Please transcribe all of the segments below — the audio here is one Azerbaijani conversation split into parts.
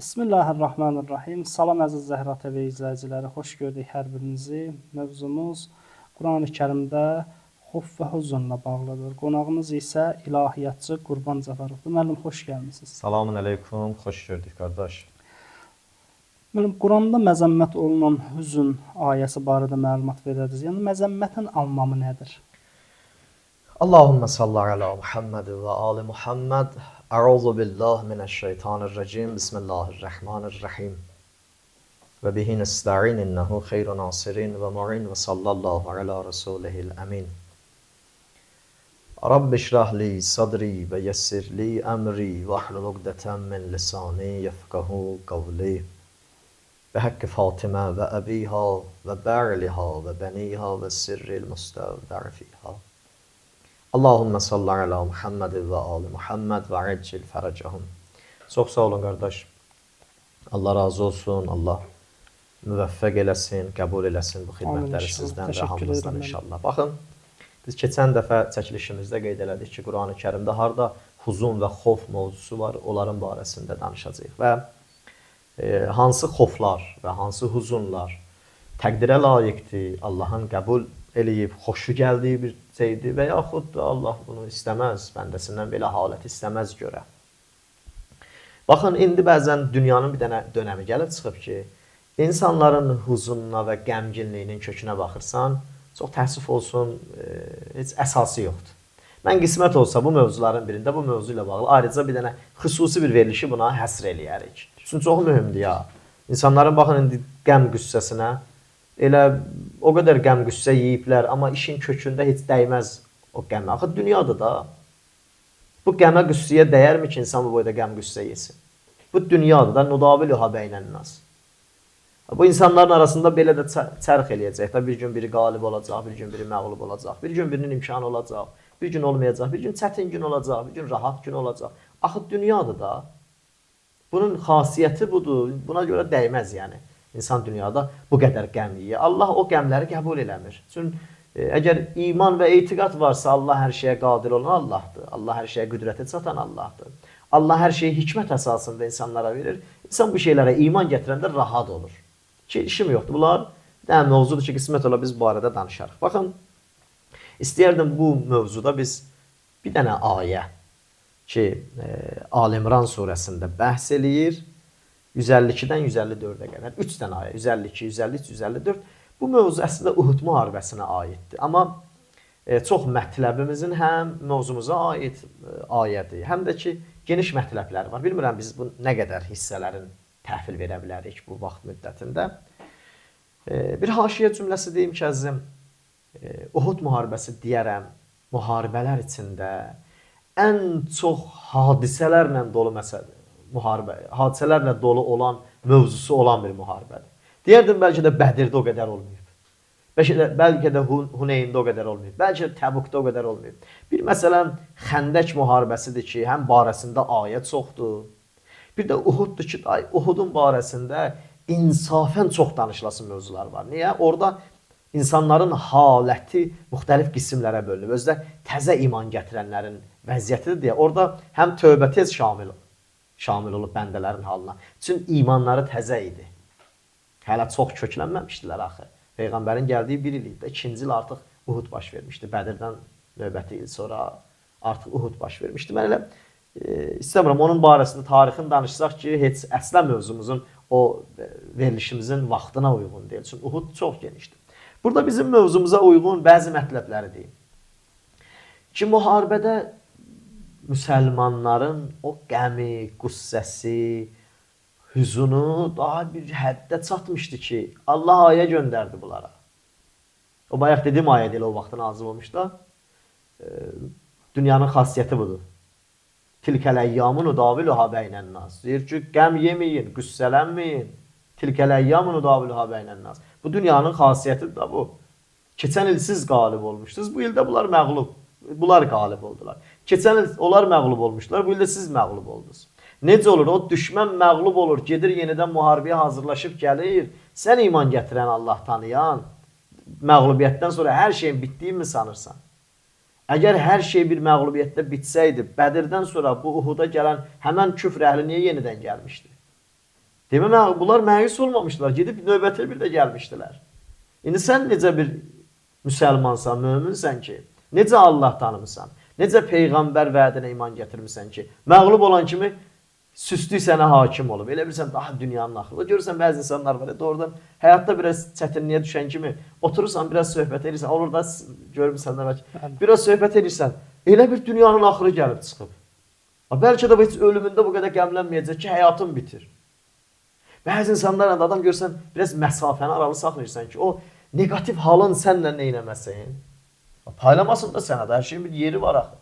Bismillahirrahmanirrahim. Salam əziz Zəhra TV izləyiciləri, xoş gördük hər birinizi. Mövzumuz Quran-ı Kərimdə xof və hüznlə bağlıdır. Qonağımız isə ilahiyyatçı Qurban Cəfərovdur. Müəllim, xoş gəlmisiniz. Selamun aleyküm, xoş gördük qardaş. Müəllim, Quranda məzəmmət olunan hüzn ayəsi barədə məlumat verərdiniz. Yəni məzəmmətin anlamı nədir? Allahümme salli ala Muhammed ve ali Muhammed. Euzu billahi mineşşeytanirracim. Bismillahirrahmanirrahim. Ve bihi nesta'in innehu hayru nasirin ve mu'in ve sallallahu ala rasulihil amin. Rabbi şrah li sadri ve yessir li emri ve ahlul ukdeten min lisani yefkahu kavli. Ve hakkı Fatıma ve abiha ve ba'liha ve beniha ve sirril mustavdar fiha. Allahümme salli ala Muhammed ve ali Muhammed ve accil feracahum. Çox sağ olun qardaş. Allah razı olsun. Allah müvəffəq eləsin, qəbul eləsin bu xidmətləri sizdən və hamımızdan inşallah. Baxın, biz keçən dəfə çəkilişimizdə qeyd elədik ki, Quran-ı Kərimdə harda huzun və xof mövzusu var, onların barəsində danışacağıq. Və hansı xoflar və hansı huzunlar təqdirə layiqdir, Allahın qəbul eləyib, xoşu gəldiyi bir şeydir və yaxud da Allah bunu istəməz, bəndəsindən belə halət istəməz görə. Baxın, indi bəzən dünyanın bir dənə dönəmi gəlib çıxıb ki, insanların huzununa və qəmginliyinin kökünə baxırsan, çox təəssüf olsun, heç əsası yoxdur. Mən qismət olsa bu mövzuların birində, bu mövzu ilə bağlı ayrıca bir dənə xüsusi bir verilişi buna həsr eləyərik. Çünki çox mühümdür ya. İnsanların baxın indi qəm qüssəsinə, elə o qədər qəm qüssə yeyiblər, amma işin kökündə heç dəyməz o qəmə. Axı dünyadır da. Bu qəmə qüssəyə dəyərmi ki, insan bu boyda qəm qüssə yesin? Bu dünyadır da, nudabiluha beynənnas. Bu insanların arasında belə də çərx eləyəcək. Bir gün biri qalib olacaq, bir gün biri məğlub olacaq, bir gün birinin imkanı olacaq, bir gün olmayacaq, bir gün çətin gün olacaq, bir gün rahat gün olacaq. Axı dünyadır da. Bunun xasiyyəti budur, buna görə dəyməz yəni. İnsan dünyada bu qədər qəm yiyir. Allah o qəmləri qəbul eləmir. Çünki əgər iman və etiqad varsa, Allah hər şeyə qadir olan Allahdır. Allah hər şeyə qüdrəti çatan Allahdır. Allah hər şeyi hikmət əsasında insanlara verir. İnsan bu şeylərə iman gətirəndə rahat olur. Ki, işim yoxdur. Bunlar bir mövzudur ki, qismət ola biz bu barədə danışarıq. Baxın, istəyərdim bu mövzuda biz bir dənə ayə ki, Al-İmran surəsində bəhs eləyir. 152-dən 154-ə qədər 3 dənə ayə, 152, 153, 154. Bu mövzu əslində Uhud müharibəsinə aiddir. Amma çox mətləbimizin həm mövzumuza aid ayədir, həm də ki, geniş mətləbləri var. Bilmirəm biz bu nə qədər hissələrin təhvil verə bilərik bu vaxt müddətində. Bir haşiyə cümləsi deyim ki, əzizim, Uhud müharibəsi deyərəm, müharibələr içində ən çox hadisələrlə dolu məsələdir. Müharibə, hadisələrlə dolu olan, mövzusu olan bir müharibədir. Deyərdim, bəlkə də Bədirdə o qədər olmayıb. Bəlkə də Huneyndə o qədər olmayıb. Bəlkə də Təbukda o qədər olmayıb. Bir məsələn, Xəndək müharibəsidir ki, həm barəsində ayə çoxdur. Bir də Uhuddur ki, Uhudun barəsində insafən çox danışılası mövzular var. Niyə? Orada insanların haləti müxtəlif qismlərə bölünür. Özdə təzə iman gətirənlərin vəziyyətidir deyə. Orada həm tövbə tez şamil olub bəndələrin halına. Çünki imanları təzə idi. Hələ çox köklənməmişdilər axı. Peyğəmbərin gəldiyi bir il idi. 2-ci il artıq Uhud baş vermişdi. Bədirdən növbəti il sonra artıq Uhud baş vermişdi. Mən elə istəmirəm onun barəsində tarixini danışsaq ki, heç əslən mövzumuzun o verilişimizin vaxtına uyğun deyil. Çünki Uhud çox genişdir. Burada bizim mövzumuza uyğun bəzi mətləbləri deyim. Ki, müharibədə müsəlmanların o qəmi, qüssəsi, hüzunu daha bir həddə çatmışdı ki, Allah ayə göndərdi bunlara. O bayaq dediyim ayə deyil, o vaxtda nazil olmuş da. Dünyanın xasiyyəti budur. Tilkəl-əyyamun udaviluha beynən-nas. Deyir ki, qəm yeməyin, qüssələnməyin. Tilkəl-əyyamun udaviluha beynən-nas. Bu dünyanın xasiyyətidir da bu. Keçən il siz qalib olmuşdunuz, bu ildə bunlar məğlub. Bunlar qalib oldular. Keçən il onlar məğlub olmuşlar, bu ildə siz məğlub oldunuz. Necə olur? O düşmən məğlub olur, gedir yenidən müharibəyə hazırlaşıb gəlir. Sən iman gətirən, Allah tanıyan, məğlubiyyətdən sonra hər şeyin bitdiyi mi sanırsan? Əgər hər şey bir məğlubiyyətdə bitsəydi, Bədirdən sonra bu Uhuda gələn həmən küfr əhli niyə yenidən gəlmişdi? Demək, bunlar məyus olmamışlar. Gedib növbəti bir də gəlmişdilər. İndi sən necə bir müsəlmansan, möminsən ki, necə Allah tanımısan, necə Peyğəmbər vədinə iman gətirmirsən ki, məğlub olan kimi süstlük sənə hakim olub. Elə bilirsən, daha dünyanın axırı. Görürsən, bəzi insanlar var, doğrudan həyatda biraz çətinliyə düşən kimi oturursan, biraz söhbət edirsən, olur da görmüsən, biraz söhbət edirsən, elə bir dünyanın axırı gəlib çıxıb. Bəlkə də heç ölümündə bu qədər qəmlənməyəcək ki, həyatın bitir. Bəzi insanlarla da adam görsən, biraz məsafəni aralı saxlayırsan ki, o negativ halın sənlə neynəməsin. Paylamasın da sənə də, hər şeyin bir yeri var axı.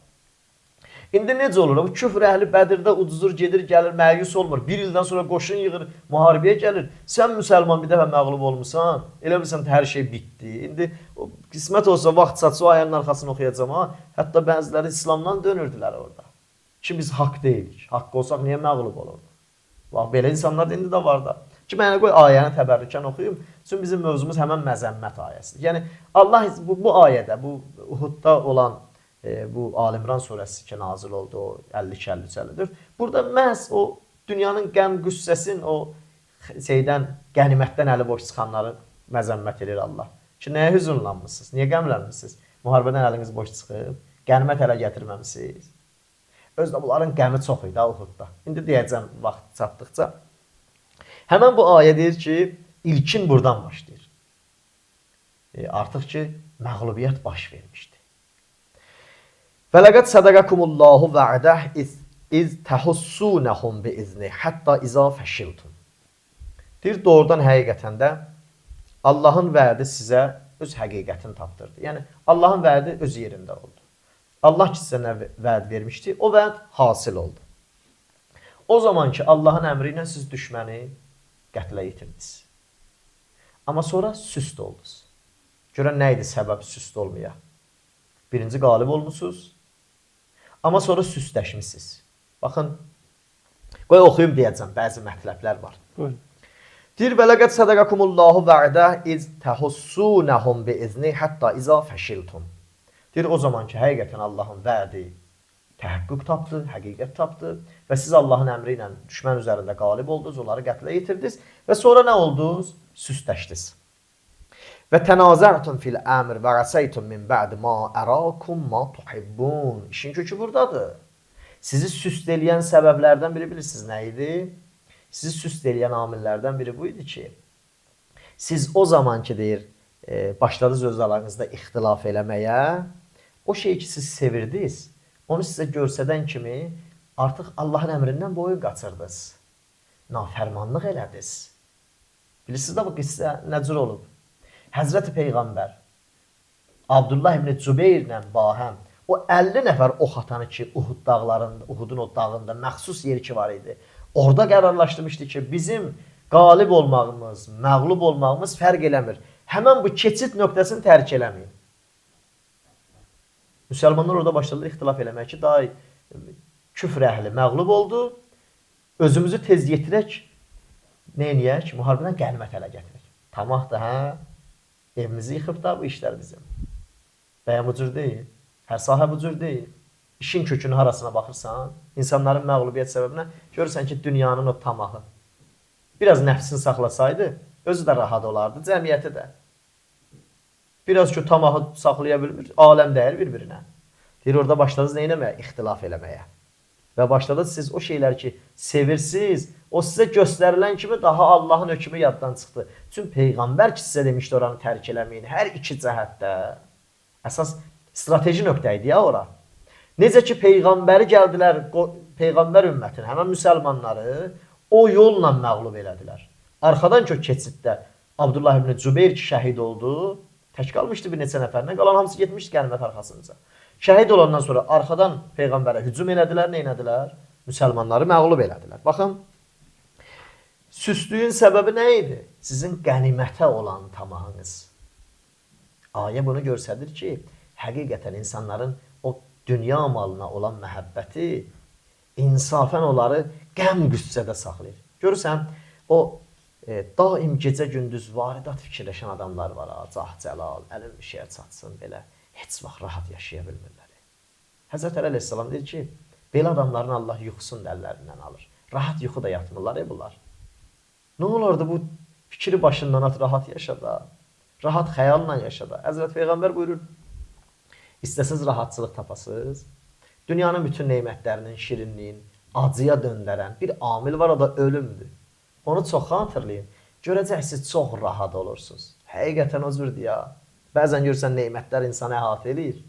İndi necə olur? Bu küfr əhli Bədirdə ucuzur, gedir, gəlir, məyus olmur. Bir ildən sonra qoşun yığır, müharibəyə gəlir. Sən müsəlman bir dəfə məğlub olmuşsan, elə bilsən hər şey bitdi. İndi o qismət olsa, vaxt çatsa o ayənin arxasını oxuyacam ha. Hətta bəziləri İslamdan dönürdülər orada. Ki biz haqq deyilik. Haqq olsaq niyə məğlub olurdu? Bax, belə insanlar da indi də var da. Ki, mənə qoy ayəni təbərrükən oxuyum. Çünki bizim mövzumuz həmən məzəmmət ayəsidir. Yəni, Allah bu ayədə, bu Uhudda olan bu Alimran surəsi ki, nazil oldu, o 52-53-54. Burada məhz o dünyanın qəm qüssəsin, o qənimətdən əli boş çıxanları məzəmmət edir Allah. Ki, nəyə hüzünlanmışsınız? Niyə qəmlənmişsiniz? Müharibədən əliniz boş çıxıb, qənimət ələ gətirməmişsiniz. Özdə bunların qəmi çox idi Uhudda. İndi deyəcəm vaxt çatdıqca. Həmən bu ayə deyir ki, ilkin buradan başlayır. Artıq ki, məğlubiyyət baş vermişdi. Və ləqəd sədəqəkumullahu və'dah iz təhussunəhum bi izni hətta izə fəşiltum. Deyir, doğrudan həqiqətən də Allahın vədi sizə öz həqiqətini tapdırdı. Yəni, Allahın vədi öz yerində oldu. Allah ki sizə nə vəd vermişdi, o vəd hasil oldu. O zaman ki, Allahın əmri ilə siz düşməni qətlə yetirdiniz. Amma sonra süst oldunuz. Görən nə idi səbəb süst olmaya? Birinci qalib olmuşsunuz, amma sonra süstləşmişsiniz. Baxın, qoy oxuyum deyəcəm, bəzi mətləblər var. Buyurun. Deyir, və ləqəd sədəqəkumullahu və'də iz təhussunəhum bi izni hətta izə fəşiltum. Deyir, o zaman ki, həqiqətən Allahın vədi təhəqqüq tapdı, həqiqət tapdı və siz Allahın əmri ilə düşmən üzərində qalib oldunuz, onları qətlə yetirdiniz və sonra nə oldunuz? Süstləşdiniz. Və tənazərtum fil əmr və rəsəytum min bə'di ma ərakum ma tuhibbun. İşin kökü buradadır. Sizi süst eləyən səbəblərdən biri bilirsiniz nə idi? Sizi süst eləyən amillərdən biri bu idi ki, siz o zaman ki, deyir, başladınız öz aranızda ixtilaf eləməyə, o şeyi ki, siz sevirdiniz, onu sizə görsədən kimi artıq Allahın əmrindən boyun qaçırdınız. Nafərmanlıq elədiniz. Bilirsiniz də bu qissə nə cür olub? Həzrəti Peyğəmbər Abdullah ibn Cübeyrlə bahəm o 50 nəfər ox atanı ki, Uhud dağlarında, Uhudun o dağında məxsus yeri ki var idi. Orada qərarlaşdırmışdı ki, bizim qalib olmağımız, məğlub olmağımız fərq eləmir. Həmən bu keçid nöqtəsini tərk eləməyin. Müsəlmanlar orada başladılar ixtilaf eləmək ki, daha küfr əhli məğlub oldu, özümüzü tez yetirək, nə eləyək? Müharibədən qənimət ələ gətirək. Tamah da, hə? Evimizi yıxıb da bu işlər bizim. Bəyən bu cür deyil. Hər sahə bu cür deyil. İşin kökünü harasına baxırsan, insanların məğlubiyyət səbəbinə görürsən ki, dünyanın o tamahı. Biraz nəfsini saxlasaydı, özü də rahat olardı, cəmiyyəti də. Biraz ki, tamahı saxlaya bilmir, aləm dəyər bir-birinə. Deyir, orada başladınız nə eləməyə? İxtilaf eləməyə. Və başladınız siz o şeylər ki, sevirsiniz, o sizə göstərilən kimi daha Allahın hökmü yaddan çıxdı. Çünki Peyğəmbər ki, sizə demişdi oranı tərk eləməyin, hər iki cəhətdə. Əsas strateji nöqtə idi ya ora. Necə ki, Peyğəmbəri gəldilər, Peyğəmbər ümmətin, həmən müsəlmanları o yolla məğlub elədilər. Arxadan kök keçiddə Abdullah ibn Cübeyr ki, şəhid oldu, tək qalmışdı bir neçə nəfərlə, qalan hamısı getmişdi qənimət arxasınca. Şəhid olandan sonra arxadan Peyğəmbərə hücum elədilər, nə elədilər? Müsəlmanları məğlub elədilər. Baxın, süstlüyün səbəbi nə idi? Sizin qənimətə olan tamahınız. Ayə bunu göstərir ki, həqiqətən insanların o dünya malına olan məhəbbəti insafən onları qəm qüssədə saxlayır. Görürsən, o daim gecə-gündüz varidat fikirləşən adamlar var. Cah cəlal, əlim bir şeyə çatsın, belə heç vaxt rahat yaşaya bilmirlər. Həzrət Əli əleyhissalam deyir ki, belə adamların Allah yuxusunu da əllərindən alır. Rahat yuxu da yatmırlar bunlar. Nə olardı bu fikri başından at, rahat yaşa da. Rahat xəyalla yaşa da. Həzrət Peyğəmbər buyurur, istəsiz rahatçılıq tapasınız. Dünyanın bütün nemətlərinin, şirinliyin, acıya döndərən bir amil var, o da ölümdür. Onu çox xatırlayın. Görəcəksiniz, çox rahat olursunuz. Həqiqətən o cürdür ya. Bəzən görürsən, nemətlər insanı əhatə eləyir.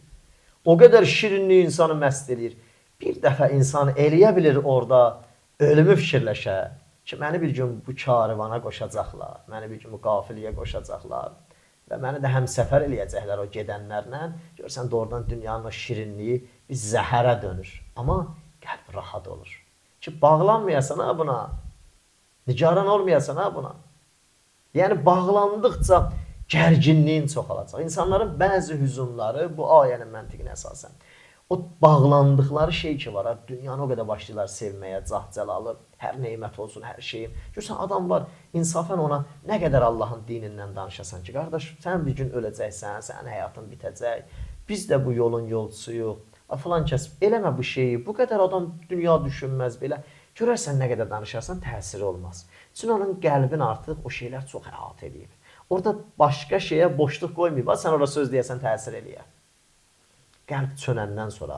O qədər şirinlik insanı məst eləyir. Bir dəfə insan eləyə bilir orada ölümü fikirləşə ki, məni bir gün bu karivana qoşacaqlar, məni bir gün bu qafiliyə qoşacaqlar və məni də həmsəfər eləyəcəklər o gedənlərlə. Görürsən, doğrudan dünyanın o şirinliyi bir zəhərə dönür. Amma qəlb rahat olur. Ki, bağlanmayasan ha buna, nigaran olmayasan ha buna. Yəni, bağlandıqca gərginliyin çoxalacaq. İnsanların bəzi hüzunları bu ayənin məntiqinə əsasən. O bağlandıqları şey ki var, dünyanı o qədər başlayırlar sevməyə, cah-cəlalı, hər neymət olsun, hər şeyin. Görürsən, adam var, insafən ona nə qədər Allahın dinindən danışasan ki, qardaş, sən bir gün öləcəksən, sənin həyatın bitəcək, biz də bu yolun yolcusuyuq, filan kəs, eləmə bu şeyi, bu qədər adam dünya düşünməz belə. Görərsən, nə qədər danışarsan, təsiri olmaz. Çünki onun qəlbin artıq o şeylər çox əhatə edib. Orada başqa şeyə boşluq qoymayıb, sən orada söz deyəsən, təsir eləyər. Qəlb çönəndən sonra,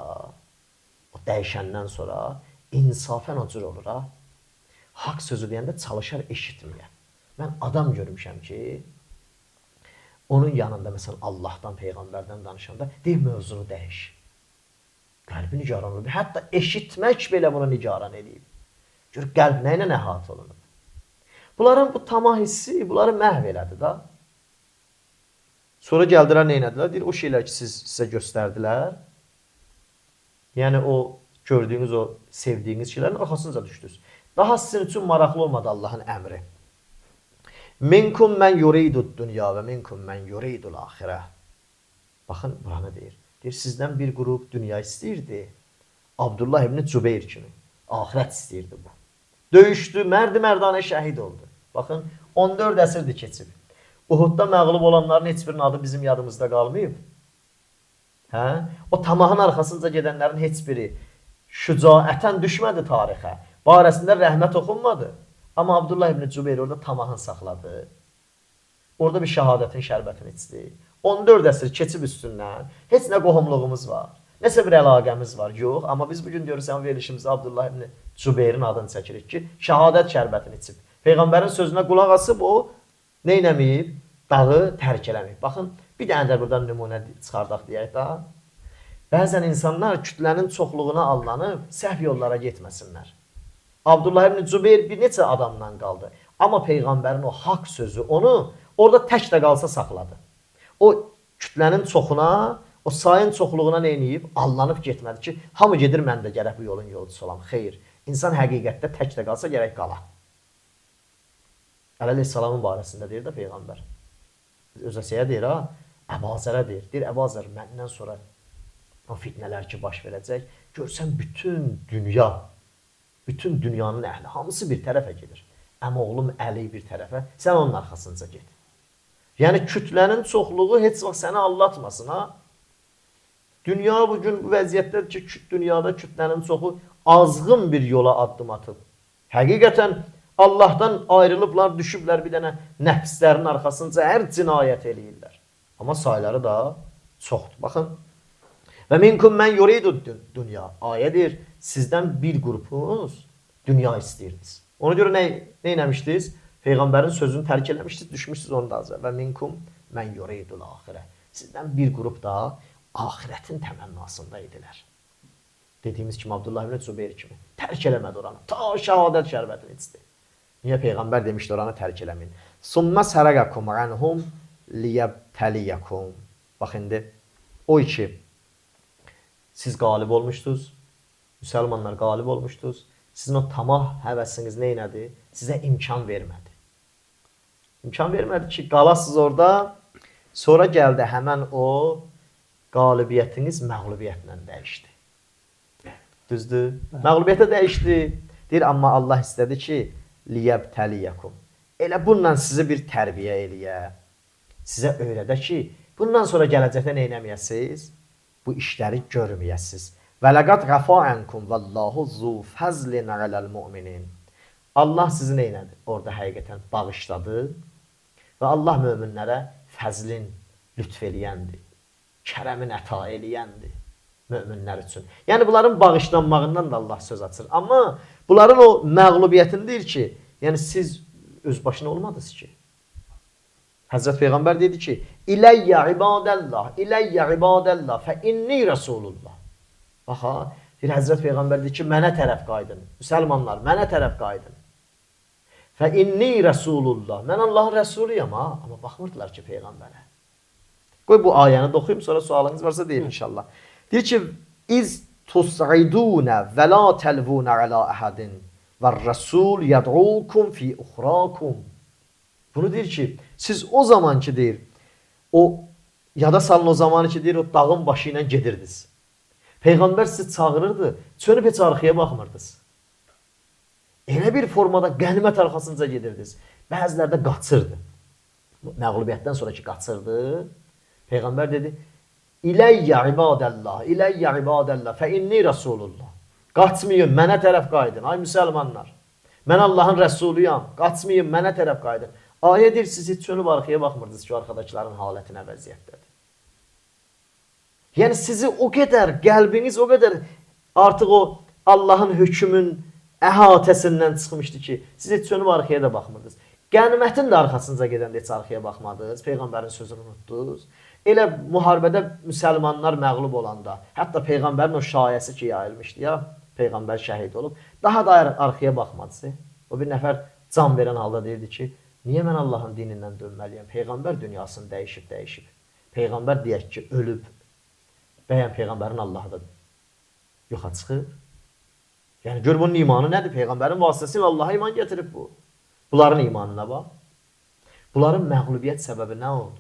o dəyişəndən sonra insafən o cür olur. Haqq sözü deyəndə çalışar eşitməyə. Mən adam görmüşəm ki, onun yanında, məsələn, Allahdan, Peyğəmbərdən danışanda, deyir, mövzunu dəyiş. Qəlbi nigaran olur. Hətta eşitmək belə bunu nigaran edib. Gör, qəlb nə ilə əhatə olunur? Bunların bu tamah hissi, bunları məhv elədi da. Sonra gəldilər, nə elədilər? Deyir, o şeylər ki, sizə göstərdilər. Yəni, o gördüyünüz, o sevdiyiniz şeylərin arxasınca düşdünüz. Daha sizin üçün maraqlı olmadı Allahın əmri. Minkum mən yuridud dünya və minkum mən yuridul axirə. Baxın, buranı deyir. Deyir, sizdən bir qrup dünya istəyirdi. Abdullah ibn Cübeyr kimi. Axirət istəyirdi bu. Döyüşdü, mərdi-mərdanə şəhid oldu. Baxın, 14 əsrdir keçib. Uhudda məğlub olanların heç birinin adı bizim yadımızda qalmayıb. Hə? O tamahın arxasınca gedənlərin heç biri şücaətən düşmədi tarixə. Barəsində rəhmət oxunmadı. Amma Abdullah ibn Cübeyr orada tamahın saxladı. Orada bir şəhadətin şərbətini içdi. 14 əsr keçib üstündən. Heç nə qohumluğumuz var. Nəsə bir əlaqəmiz var. Yox. Amma biz bugün görürsən verilişimizdə Abdullah ibn Cübeyrin adını çəkirik ki, şəhadət şərbətini içib. Peyğəmbərin sözünə qulaq asıb o nə eləməyib? Dağı tərk eləməyib. Baxın, bir dənə də buradan nümunə çıxardaq deyək da. Bəzən insanlar kütlənin çoxluğuna allanıb səhv yollara getməsinlər. Abdullah ibn Cübeyr bir neçə adamdan qaldı. Amma Peyğəmbərin o haqq sözü onu orada tək də qalsa saxladı. O kütlənin çoxuna, o sayın çoxluğuna nə eləyib? Allanıb getmədi ki, hamı gedir, mən də gərək bu yolun yolcusu olam. Xeyr, insan həqiqətdə tək də qalsa gərək qala. Əleyhissalamın barəsində deyir də Peyğəmbər. Özəsəyə deyir, Əbazərə deyir. Deyir, Əbazər, məndən sonra o fitnələr ki, baş verəcək, görsən bütün dünya, bütün dünyanın əhli, hamısı bir tərəfə gedir. Amma oğlum Əli bir tərəfə, sən onun arxasınca get. Yəni, kütlənin çoxluğu heç vaxt səni allatmasın, ha? Dünya bugün bu vəziyyətlər ki, dünyada kütlənin çoxu azğın bir yola addım atıb. Həqiqətən, Allahdan ayrılıblar, düşüblər bir dənə nəfslərin arxasınca hər cinayət eləyirlər. Amma sayları da çoxdur. Baxın. Və minkum mən yuridu dünya. Ayə deyir, sizdən bir qrupunuz dünya istəyirdiniz. Ona görə nə eləmişdiniz? Peyğəmbərin sözünü tərk eləmişdiniz, düşmüşsünüz onu da azə. Və minkum mən yuridul axirə. Sizdən bir qrup da axirətin təmənnasında idilər. Dediyimiz kimi Abdullah ibn Cübeyr kimi. Tərk eləmədi oranı. Ta şəhadət şərbətini içdi. Niyə Peyğəmbər demişdi oranı tərk eləməyin? Summa saragakum anhum liyabtaliyakum. Bax indi o iki siz qalib olmuşdunuz. Müsəlmanlar qalib olmuşdunuz. Sizin o tamah həvəsiniz nə elədi? Sizə imkan vermədi. İmkan vermədi ki, qalasınız orada. Sonra gəldi həmən o qalibiyyətiniz məğlubiyyətlə dəyişdi. Düzdür? Məğlubiyyətə dəyişdi. Deyir, amma Allah istədi ki, liyabtaliyakum. Elə bununla sizi bir tərbiyə eləyə. Sizə öyrədə ki, bundan sonra gələcəkdə nə eləməyəsiniz? Bu işləri görməyəsiniz. Və ləqad ğəfəənkum vallahu zu fəzlin aləl müminin. Allah sizi nə elədi? Orada həqiqətən bağışladı və Allah möminlərə fəzlin lütf eləyəndir. Kərəmin əta eləyəndir möminlər üçün. Yəni bunların bağışlanmağından da Allah söz açır. Amma bunların o məğlubiyyətini deyir ki, yəni siz öz başına olmadınız ki. Həzrət Peyğəmbər dedi ki, İləyyə ibadəllah, fə inni rəsulullah. Baxa, bir Həzrət Peyğəmbər dedi ki, mənə tərəf qaydın. Müsəlmanlar, mənə tərəf qaydın. Fə inni rəsulullah. Mən Allahın rəsuluyam ha. Amma baxmırdılar ki, Peyğəmbərə. Qoy bu ayəni da oxuyum, sonra sualınız varsa deyim inşallah. Deyir ki, İz tus'idunə və la təlvunə alə əhədin və rəsul yəd'ukum fi uxrakum. Bunu deyir ki, siz o zaman ki deyir, o yada salın o zamanı ki deyir, o dağın başı ilə gedirdiniz. Peyğəmbər sizi çağırırdı, çönüb heç arxaya baxmırdınız. Elə bir formada qənimət arxasınca gedirdiniz. Bəziləri də qaçırdı. Məğlubiyyətdən sonraki qaçırdı. Peyğəmbər dedi, İləyyə ibadəllah, fə inni rəsulullah. Qaçmayın, mənə tərəf qaydın, ay müsəlmanlar. Mən Allahın rəsuluyam, qaçmayın, mənə tərəf qaydın. Ayə deyir, siz heç çönüb arxaya baxmırdınız ki, arxadakilərin halətinə vəziyyətdədir. Yəni sizi o qədər, qəlbiniz o qədər artıq o Allahın hökmün əhatəsindən çıxmışdı ki, siz heç çönüb arxaya da baxmırdınız. Qənimətin də arxasınca gedəndə heç arxaya baxmadınız, Peyğəmbərin sözünü unutdunuz. Elə müharibədə müsəlmanlar məğlub olanda, hətta Peyğəmbərin o şayəsi ki, yayılmışdı ya, Peyğəmbər şəhid olub, daha da arxaya baxmadı. O bir nəfər can verən halda deyirdi ki, niyə mən Allahın dinindən dönməliyəm? Peyğəmbər dünyasını dəyişib. Peyğəmbər deyək ki, ölüb. Bəyən Peyğəmbərin Allahı da yoxa çıxır. Yəni, gör bunun imanı nədir? Peyğəmbərin vasitəsilə Allaha iman gətirib bu. Bunların imanına bax. Bunların məğlubiyyət səbəbi nə oldu?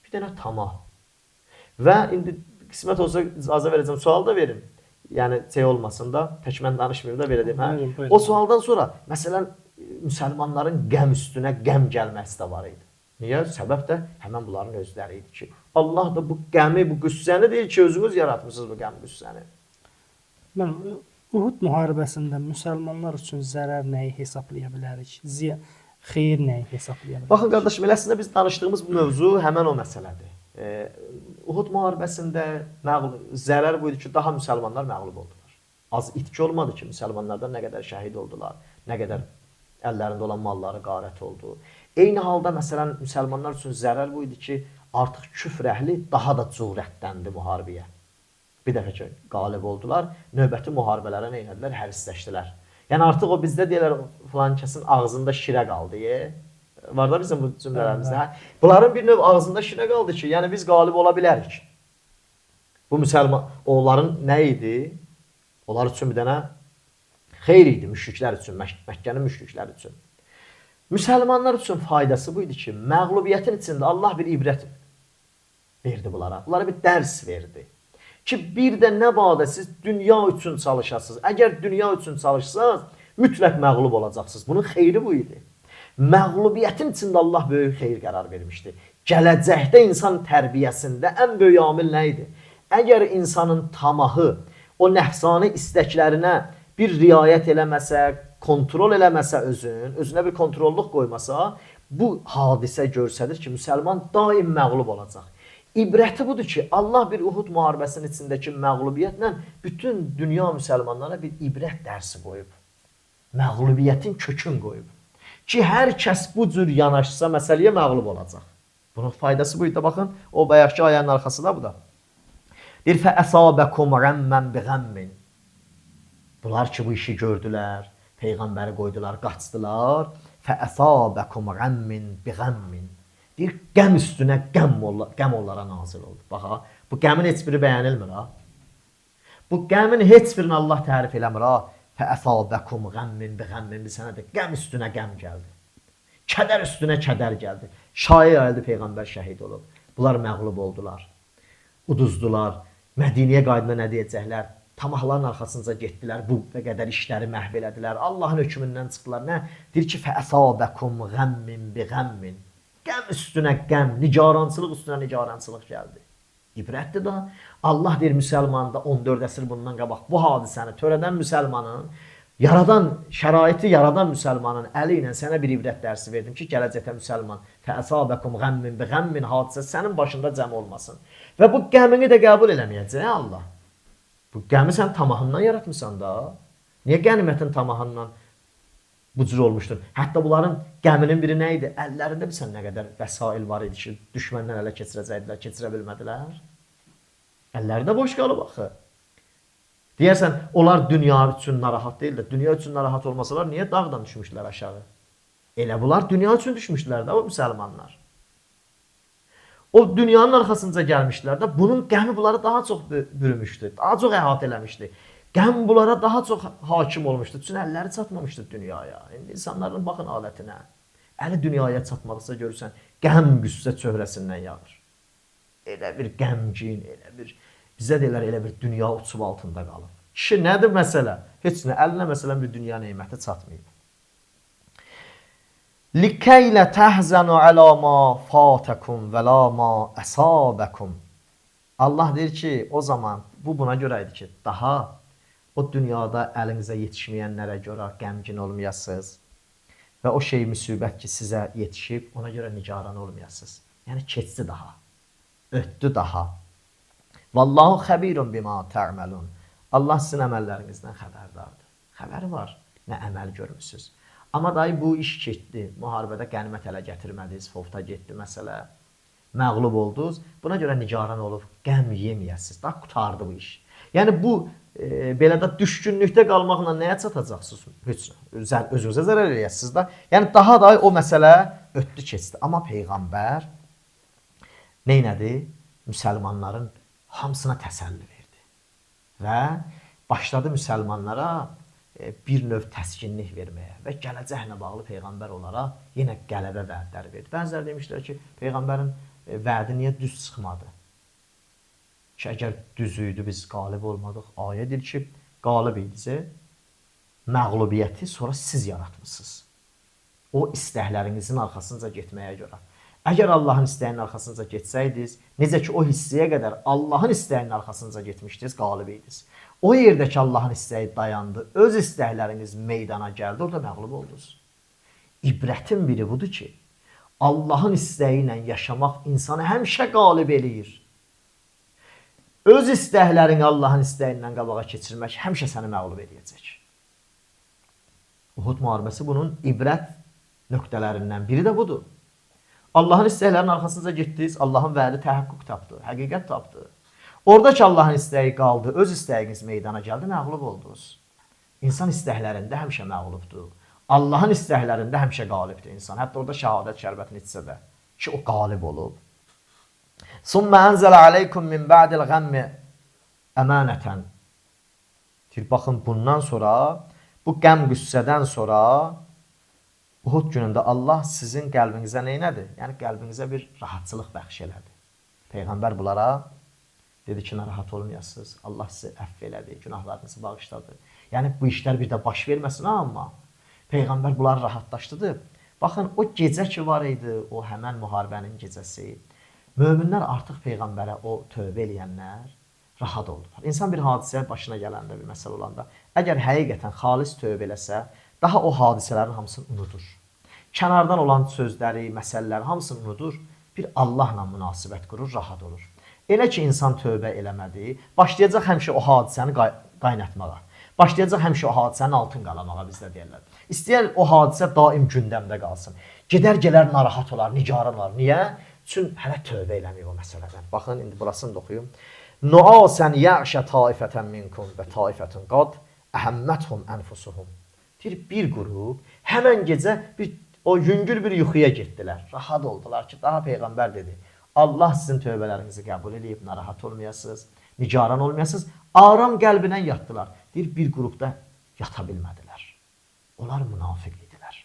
Bir dənə tamah. Və indi qismət olsa icazə verəcəm, sual da verin. Yəni, olmasın da, tək mən danışmayayım da verəcəm. Hə? O sualdan sonra, məsələn, müsəlmanların qəm üstünə qəm gəlməsi də var idi. Niyə? Səbəb də həmən bunların özləri idi ki, Allah da bu qəmi, bu qüssəni deyil ki, özünüz yaratmışsınız bu qəm qüssəni. Mən Uhud müharibəsində müsəlmanlar üçün zərər nəyi hesablaya bilərik? Xeyir nəyi hesablaya bilərik? Baxın, qardaşım, eləsində biz danışdığımız bu mövzu həmən o məsələdir. Uhud müharibəsində zərər buydu ki, daha müsəlmanlar məğlub oldular. Az itki olmadı ki, müsəlmanlardan nə qədər şəhid oldular, nə qədər əllərində olan malları qarət oldu. Eyni halda, məsələn, müsəlmanlar üçün zərər buydu ki, artıq küfr əhli daha da cürətləndi müharibəyə. Bir dəfə ki, qalib oldular, növbəti müharibələrə nə elədilər? Hərisləşdilər. Yəni, artıq o bizdə deyirlər, filan kəsin ağzında şirə qaldı. Var da bizim bu cümlələrimizdə. Bunların bir növ ağzında şirə qaldı ki, yəni biz qalib ola bilərik. Bu müsəlman, onların nə idi? Onlar üçün bir dənə xeyr idi müşriklər üçün, Məkkənin müşrikləri üçün. Müsəlmanlar üçün faydası buydu ki, məğlubiyyətin içində Allah bir ibrət verdi bunlara. Bunlara bir dərs verdi. Ki, bir də nə badə siz dünya üçün çalışasınız. Əgər dünya üçün çalışsanız, mütləq məğlub olacaqsınız. Bunun xeyri bu idi. Məğlubiyyətin içində Allah böyük xeyir qərar vermişdi. Gələcəkdə insan tərbiyəsində ən böyük amil nə idi? Əgər insanın tamahı, o nəfsani istəklərinə bir riayət eləməsə, kontrol eləməsə özünə bir kontrolluq qoymasa, bu hadisə görsədir ki, müsəlman daim məğlub olacaq. İbrəti budur ki, Allah bir Uhud müharibəsinin içindəki məğlubiyyətlə bütün dünya müsəlmanlara bir ibrət dərsi qoyub. Məğlubiyyətin kökün qoyub. Ki, hər kəs bu cür yanaşsa məsələyə məğlub olacaq. Bunun faydası buydu da, baxın, o bayaqki ayənin arxası da bu da. Deyir, fəəsəbəkum ğəmmən biğəmmin. Bunlar ki, bu işi gördülər, Peyğəmbəri qoydular, qaçdılar. Fəəsəbəkum ğəmmin biğəmmin. Deyir, qəm üstünə qəm onlara nazil oldu. Baxa, bu qəmin heç biri bəyənilmir, ha? Bu qəmin heç birini Allah tərif eləmir, ha? Fəəsəbəkum ğəmmin biğəmmin, bir sənə də qəm üstünə qəm gəldi. Kədər üstünə kədər gəldi. Şair ayıldı, Peyğəmbər şəhid olub. Bunlar məğlub oldular, uduzdular. Mədiniyə qaydına nə deyəcəklər? Tamahların arxasınca getdilər, bu qədər işləri məhv elədilər. Allahın hökmündən çıxdılar. Nə? Deyir ki, fəəsəbəkum ğəmmin biğəmmin. Qəm üstünə qəm, nigarançılıq üstünə nigarançılıq gəldi. İbrətdir da, Allah deyir müsəlmanda 14 əsr bundan qabaq bu hadisəni törədən müsəlmanın Yaradan, şəraiti yaradan müsəlmanın əli ilə sənə bir ibrət dərsi verdim ki, gələcəkdə müsəlman fəəsabəkum qəmmin bi qəmmin hadisə sənin başında cəm olmasın. Və bu qəmini də qəbul eləməyəcək Allah. Bu qəmi sən tamahından yaratmısan da. Niyə qənimətin tamahından bu cür olmuşdur? Hətta bunların qəminin biri nə idi? Əllərində bilsən nə qədər vəsail var idi ki, düşməndən ələ keçirəcəkdilər, keçirə bilmədilər. Əlləri də boş qalıb axı. Deyərsən, onlar dünya üçün narahat deyil də, dünya üçün narahat olmasalar niyə dağdan düşmüşlər aşağı? Elə bunlar dünya üçün düşmüşlər də o müsəlmanlar. O dünyanın arxasınca gəlmişlər də, bunun qəmi bunları daha çox bürümüşdü, daha çox əhatə eləmişdi. Qəm bunlara daha çox hakim olmuşdu, çünki əlləri çatmamışdı dünyaya. İndi insanların baxın alətinə, əli dünyaya çatmadıqsa görürsən, qəm qüssə çöhrəsindən yağır. Elə bir qəmgin, elə bir, bizə deyirlər, elə bir dünya uçub altında qalıb. Kişi nədir məsələ? Heç nə, əlinə məsələn bir dünya neyməti çatmayıb. لِكَيْلَ تَحْزَنُوا عَلَى مَا فَاتَكُمْ وَلَا مَا أَصَابَكُمْ. Allah deyir ki, o zaman bu buna görə idi ki, daha o dünyada əlinizə yetişməyənlərə görə qəmgin olmayasınız və o şey müsibət ki, sizə yetişib, ona görə nigaran olmayasınız. Yəni keçdi daha, ötdü daha. Vallahu xəbirun bima tə'melun. Allah sizin əməllərinizdən xəbərdardır. Xəbəri var, nə əməl görmüsünüz. Amma dayı bu iş getdi, müharibədə qənimət ələ gətirmədiniz, fovta getdi məsələ, məğlub oldunuz. Buna görə nigaran olub, qəm yeməyəsiniz, daha qutardı bu iş. Yəni bu, belə də düşkünlükdə qalmaqla nəyə çatacaqsınız? Heç özünüzə zərər eləyəsiniz da. Yəni daha da o məsələ ötdü keçdi. Amma Peyğəmbər neynədi? Müsəlmanların hamısına təsəlli verdi. Və başladı müsəlmanlara bir növ təskinlik verməyə və gələcəklə bağlı Peyğəmbər onlara yenə qələbə vədləri verdi. Bəziləri demişlər ki, Peyğəmbərin vədi niyə düz çıxmadı? Ki, əgər düz idi, biz qalib olmadıq. Ayə deyir ki, qalib idizə, məğlubiyyəti sonra siz yaratmışsınız. O istəklərinizin arxasınca getməyə görə. Əgər Allahın istəyinin arxasınca getsəydiniz, necə ki o hissəyə qədər Allahın istəyinin arxasınca getmişdiniz, qalib idiniz. O yerdə ki Allahın istəyi dayandı, öz istəkləriniz meydana gəldi, orada məğlub oldunuz. İbrətin biri budur ki, Allahın istəyi ilə yaşamaq insanı həmişə qalib eləyir. Öz istəklərini Allahın istəyindən qabağa keçirmək həmişə səni məğlub eləyəcək. Uhud müharibəsi bunun ibrət nöqtələrindən biri də budur. Allahın istəklərinin arxasınca getdiniz, Allahın vədi təhəqqüq tapdı, həqiqət tapdı. Orada ki Allahın istəyi qaldı, öz istəyiniz meydana gəldi, məğlub oldunuz. İnsan istəklərində həmişə məğlubdur. Allahın istəklərində həmişə qalibdir insan. Hətta orada şəhadət şərbətini içsə də ki, o qalib olub. Summa anzala aleykum min ba'dil ghammi əmanətən. Baxın, bundan sonra, bu qəm qüssədən sonra Uhud günündə Allah sizin qəlbinizə neynədir? Yəni qəlbinizə bir rahatçılıq bəxş elədi. Peyğəmbər bunlara dedi ki, narahat olmayasınız. Allah sizi əfv elədi, günahlarınızı bağışladı. Yəni bu işlər bir də baş verməsin, amma Peyğəmbər bunları rahatlaşdırdı. Baxın, o gecə ki var idi, o həmən müharibənin gecəsi, möminlər artıq Peyğəmbərə, o tövbə eləyənlər rahat oldular. İnsan bir hadisə başına gələndə, bir məsələ olanda, əgər həqiqətən xalis tövbə eləsə, daha o hadisələrin hamısını unudur. Kənardan olan sözləri, məsələləri hamısını unudur. Bir Allahla münasibət qurur, rahat olur. Elə ki, insan tövbə eləmədi, başlayacaq həmişə o hadisəni qaynatmağa. Başlayacaq həmişə o hadisənin altın qalamağa, bizdə deyirlər. İstəyər o hadisə daim gündəmdə qalsın. Gedər, gələr, narahat olar, nigaran olar. Niyə? Çünki hələ tövbə eləməyib o məsələdən. Baxın, indi burasını da oxuyum. Nuasən yəşə taifətən minkum və taifətun qad əhəmməthum ənfusuhum. Bir qrup həmən gecə o yüngül bir yuxuya getdilər. Rahat oldular ki, daha Peyğəmbər dedi. Allah sizin tövbələrinizi qəbul edib, narahat olmayasınız, nigaran olmayasınız. Aram qəlbinə yatdılar. Bir qrupda yata bilmədilər. Onlar münafiq idilər.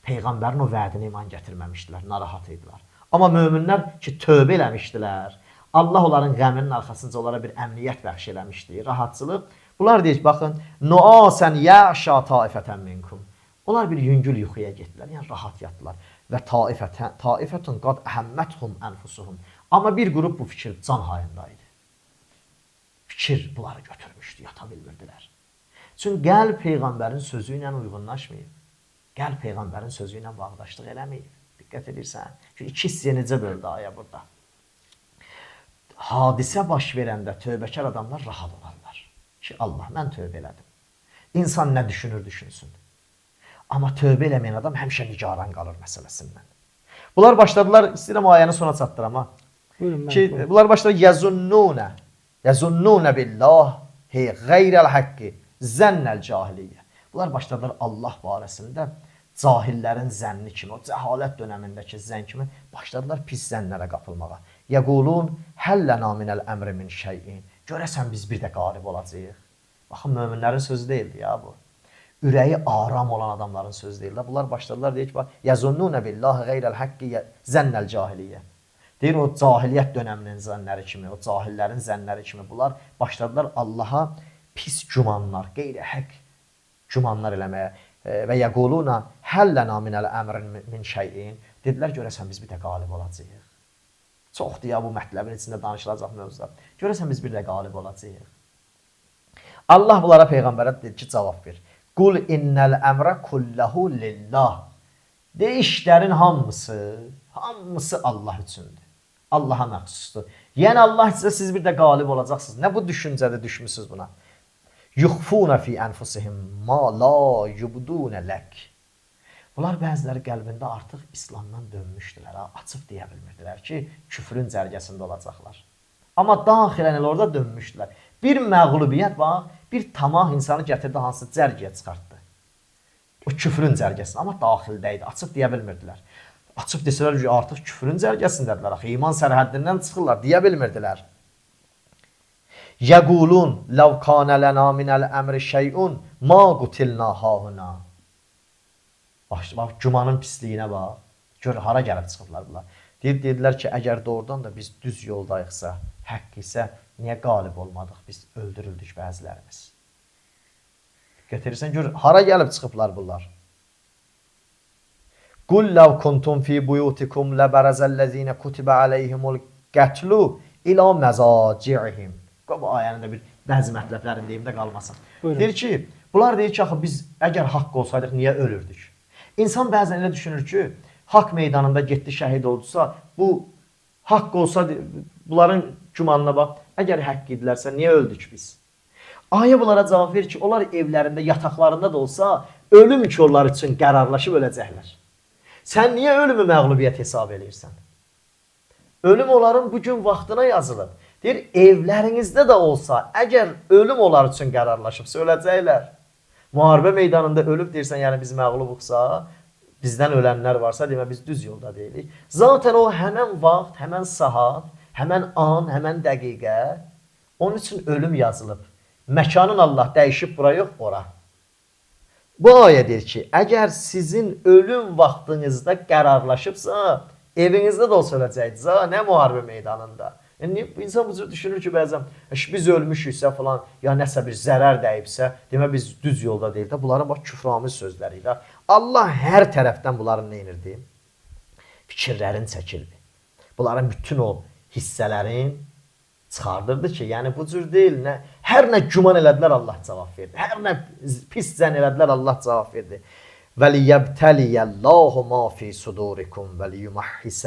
Peyğəmbərin o vədini iman gətirməmişdilər, narahat idilər. Amma möminlər ki, tövbə eləmişdilər. Allah onların qəminin arxasınca onlara bir əmniyyət bəxş eləmişdi, rahatçılıq. Bunlar deyir, baxın, nuasən yəşə taifətən minkum. Onlar bir yüngül yuxuya getdilər, yəni rahat yatdılar. Və taifətun qad əhəmməthum ənfusuhum. Amma bir qrup bu fikir can hayındaydı. Fikir bunları götürmüşdü, yata bilmirdilər. Çünki qəlb Peyğəmbərin sözü ilə uyğunlaşmayıb. Qəlb Peyğəmbərin sözü ilə bağdaşlıq eləməyib. Diqqət edirsən. Çünki iki hissəyə necə böldü ayə burada. Hadisə baş verəndə tövbəkar adamlar rahat olarlar. Ki, Allah, mən tövbə elədim. İnsan nə düşünür, düşünsün. Amma tövbə eləməyən adam həmişə nigaran qalır məsələsindən. Bunlar başladılar, istəyirəm ayəni sona çatdıram ha. Buyurun, Ki, bunlar başladılar, Yazunnunə billahi qeyrəl haqqi zənnəl cahiliyyə. Bunlar başladılar Allah barəsində cahillərin zənni kimi, o cəhalət dönəmindəki zənn kimi başladılar pis zənnlərə qapılmağa. Yəqulun həllənə minəl əmri min şeyin. Görəsən biz bir də qalib olacağıq. Baxın, möminlərin sözü deyildi ya bu. Ürəyi aram olan adamların sözü deyildi. Bunlar başladılar, deyir ki, Yazunnunə billahi qeyrəl haqqi zənnəl cahiliyyə. Deyir, o cahiliyyət dönəminin zənnləri kimi, o cahillərin zənnləri kimi bunlar başladılar Allaha pis gümanlar, qeyri-həq gümanlar eləməyə. Və yəquluna həllənə minəl əmrin min şeyin. Dedilər, görəsən biz bir də qalib olacağıq. Çoxdur ya bu mətləbin içində danışılacaq mövzular. Görəsən biz bir də qalib olacağıq. Allah bunlara Peyğəmbərə dedi ki, cavab ver. Qul innəl əmrə kulləhu lillah. De, işlərin hamısı Allah üçündür. Allaha məxsusdur. Yəni Allah sizə siz bir də qalib olacaqsınız. Nə bu düşüncədə düşmüsünüz buna? Yuxfuna fi anfusihim ma la yubduna lak. Bunlar bəziləri qəlbində artıq İslamdan dönmüşdülər, açıb deyə bilmirdilər ki, küfrün cərgəsində olacaqlar. Amma daxilən elə orada dönmüşdülər. Bir məğlubiyyət bax, bir tamah insanı gətirdi hansı cərgəyə çıxartdı. O küfrün cərgəsində, amma daxildə idi, açıb deyə bilmirdilər. Açıb desələr ki, artıq küfrün cərgəsindədirlər, axı iman sərhəddindən çıxırlar, deyə bilmirdilər. Yəqulun ləv kanə lənə minəl əmri şeyun ma qutilna hahuna. Bax, gümanın pisliyinə bax. Gör, hara gəlib çıxıblar bunlar. Dedilər ki, əgər doğrudan da biz düz yoldayıqsa, haqq isə, niyə qalib olmadıq? Biz öldürüldük bəzilərimiz. Gətirirsən, gör, hara gəlib çıxıblar bunlar. Qul ləv kuntum fi buyutikum ləbərəzəl-ləzīnə kutibə aleyhimul qətlu ilə məzaci'ihim. Bu ayənin də bir bəzi mətləblərin deyimdə qalmasın. Buyurun. Deyir ki, bunlar deyir ki, axı biz əgər haqq olsaydıq, niyə ölürdük? İnsan bəzən elə düşünür ki, haqq meydanında getdi, şəhid oldusa, bu haqq olsa, bunların gümanına bax, əgər haqq idilərsə, niyə öldük biz? Ayə bunlara cavab verir ki, onlar evlərində, yataqlarında da olsa, ölüm ki, onlar üçün qərarlaşıb öləcəklər. Sən niyə ölümü məğlubiyyət hesab edirsən? Ölüm onların bugün vaxtına yazılıb. Deyir, evlərinizdə də olsa, əgər ölüm onlar üçün qərarlaşıbsa, öləcəklər. Müharibə meydanında ölüb deyirsən, yəni biz məğlubuqsa, bizdən ölənlər varsa, demə biz düz yolda deyilik. Zaten o həmən vaxt, həmən saat, həmən an, həmən dəqiqə, onun üçün ölüm yazılıb. Məkanın Allah dəyişib bura yox, ora. Bu ayə deyir ki, əgər sizin ölüm vaxtınızda qərarlaşıbsa, evinizdə də olsa öləcəksiniz, nə müharibə meydanında. Yəni, insan bu cür düşünür ki, bəzən biz ölmüşüksə falan, ya nəsə bir zərər dəyibsə, demə biz düz yolda deyil də, bunların bax küframiz sözləri ilə. Allah hər tərəfdən bunların nə edirdi? Fikirlərin çəkildi. Bunların bütün o hissələrin çıxardırdı ki, yəni bu cür deyil, hər nə güman elədilər, Allah cavab verdi. Hər nə pis zənn elədilər, Allah cavab verdi. وَلِيَبْتَلِيَ اللّٰهُ مَا فِي صُدُورِكُمْ وَلِيُمَحِّسَ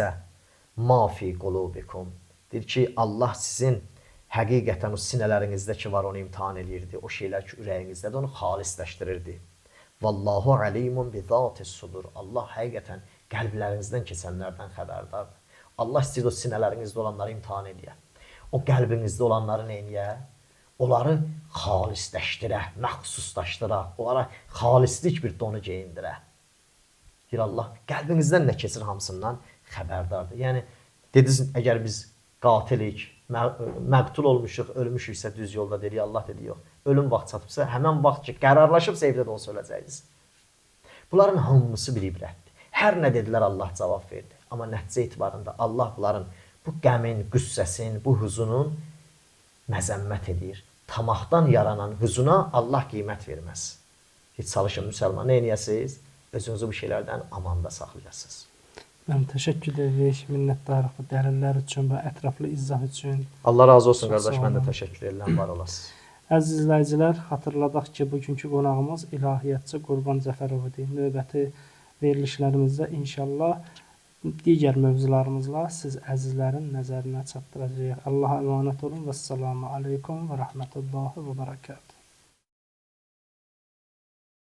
مَا فِي قُلُوبِكُمْ. Deyir ki, Allah sizin həqiqətən o sinələrinizdə ki var, onu imtihan edirdi. O şeylər ki, ürəyinizdədir, onu xalisləşdirirdi. Vallahu alimun bi zatis sudur. Allah həqiqətən qəlblərinizdən keçənlərdən xəbərdardır. Allah istəyir o sinələrinizdə olanları imtihan edir. O qəlbinizdə olanları neyniyə? Onları xalisləşdirə, məxsuslaşdıra, onlara xalislik bir donu geyindirə. Deyir Allah, qəlbinizdən nə keçir hamısından xəbərdardır. Yəni, dediniz, əgər biz qatilik, məqtul olmuşuq, ölmüşüksə düz yolda dedik, Allah dedi, yox. Ölüm vaxt çatıbsa, həmən vaxt ki, qərarlaşıbsa evdə də olsa öləcəksiniz. Bunların hamısı bir ibrətdir. Hər nə dedilər, Allah cavab verdi. Amma nəticə etibarında Allah bunların bu qəmin, qüssəsin, bu hüzunun məzəmmət edir. Tamahdan yaranan hüzuna Allah qiymət verməz. Heç çalışın müsəlman, nə eləyəsiniz? Özünüzü bu şeylərdən amanda saxlayasınız. Mən təşəkkür edirik, minnətdarıq bu dəlillər üçün, bu ətraflı izah üçün. Allah razı olsun qardaş, mən də təşəkkür edirəm, var olasınız. Əziz izləyicilər, xatırladaq ki, bugünkü qonağımız ilahiyyatçı Qurban Cəfərov idi. Növbəti verilişlərimizdə inşallah digər mövzularımızla siz əzizlərin nəzərinə çatdıracağıq. Allaha əmanət olun və əssalamu aleykum və rəhmətullahi və bərəkatuhu.